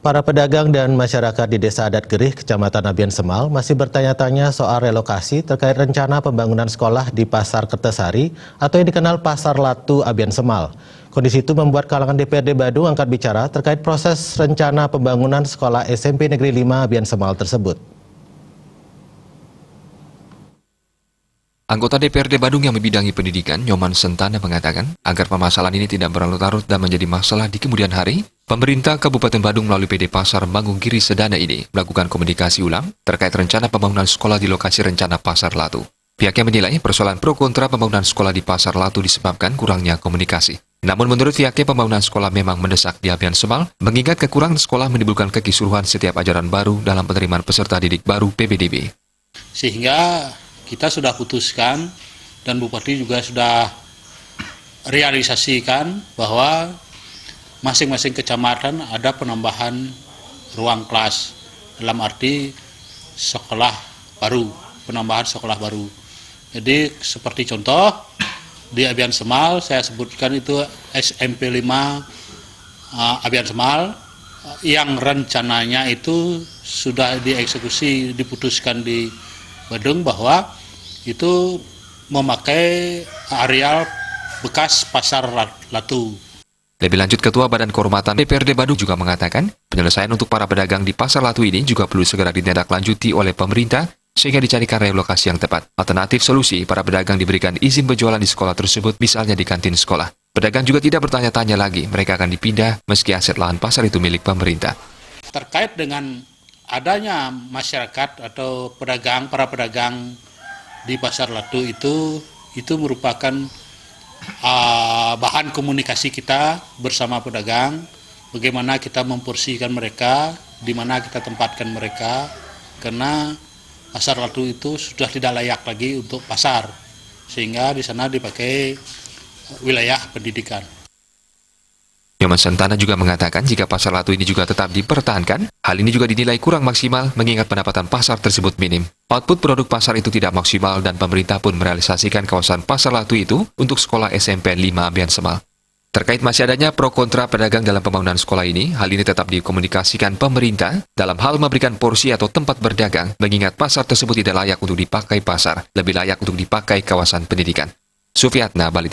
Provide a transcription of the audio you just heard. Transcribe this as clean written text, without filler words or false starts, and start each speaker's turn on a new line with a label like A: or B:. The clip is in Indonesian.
A: Para pedagang dan masyarakat di Desa Adat Gerih, Kecamatan Abian Semal masih bertanya-tanya soal relokasi terkait rencana pembangunan sekolah di Pasar Kertesari atau yang dikenal Pasar Latu Abian Semal. Kondisi itu membuat kalangan DPRD Badung angkat bicara terkait proses rencana pembangunan sekolah SMP Negeri 5 Abian Semal tersebut.
B: Anggota DPRD Badung yang membidangi pendidikan, Nyoman Sentana, mengatakan agar permasalahan ini tidak berlarut-larut dan menjadi masalah di kemudian hari, pemerintah Kabupaten Badung melalui PD Pasar Mangunggiri Sedana ini melakukan komunikasi ulang terkait rencana pembangunan sekolah di lokasi rencana Pasar Latu. Pihaknya menilai persoalan pro kontra pembangunan sekolah di Pasar Latu disebabkan kurangnya komunikasi. Namun menurut pihaknya pembangunan sekolah memang mendesak di Abian Semal, mengingat kekurangan sekolah menimbulkan kekisruhan setiap ajaran baru dalam penerimaan peserta didik baru PPDB.
C: Sehingga kita sudah putuskan dan Bupati juga sudah realisasikan bahwa masing-masing kecamatan ada penambahan ruang kelas dalam arti sekolah baru, penambahan sekolah baru. Jadi seperti contoh di Abian Semal saya sebutkan itu SMP 5 Abian Semal yang rencananya itu sudah dieksekusi, diputuskan di Badung bahwa itu memakai areal bekas Pasar Latu.
B: Lebih lanjut, Ketua Badan Kehormatan DPRD Badung juga mengatakan penyelesaian untuk para pedagang di Pasar Latu ini juga perlu segera ditindaklanjuti oleh pemerintah sehingga dicarikan relokasi yang tepat. Alternatif solusi, para pedagang diberikan izin berjualan di sekolah tersebut, misalnya di kantin sekolah. Pedagang juga tidak bertanya-tanya lagi, mereka akan dipindah meski aset lahan pasar itu milik pemerintah.
C: Terkait dengan adanya masyarakat atau para pedagang di Pasar Latu itu merupakan bahan komunikasi kita bersama pedagang, bagaimana kita memporsikan mereka, di mana kita tempatkan mereka, karena Pasar Latu itu sudah tidak layak lagi untuk pasar, sehingga di sana dipakai wilayah pendidikan.
B: Nyoman Sentana juga mengatakan jika Pasar Latu ini juga tetap dipertahankan, hal ini juga dinilai kurang maksimal mengingat pendapatan pasar tersebut minim. Output produk pasar itu tidak maksimal dan pemerintah pun merealisasikan kawasan Pasar Latu itu untuk sekolah SMP 5 Abian Semal. Terkait masih adanya pro kontra pedagang dalam pembangunan sekolah ini, hal ini tetap dikomunikasikan pemerintah dalam hal memberikan porsi atau tempat berdagang, mengingat pasar tersebut tidak layak untuk dipakai pasar, lebih layak untuk dipakai kawasan pendidikan. Sufiatna, Bali.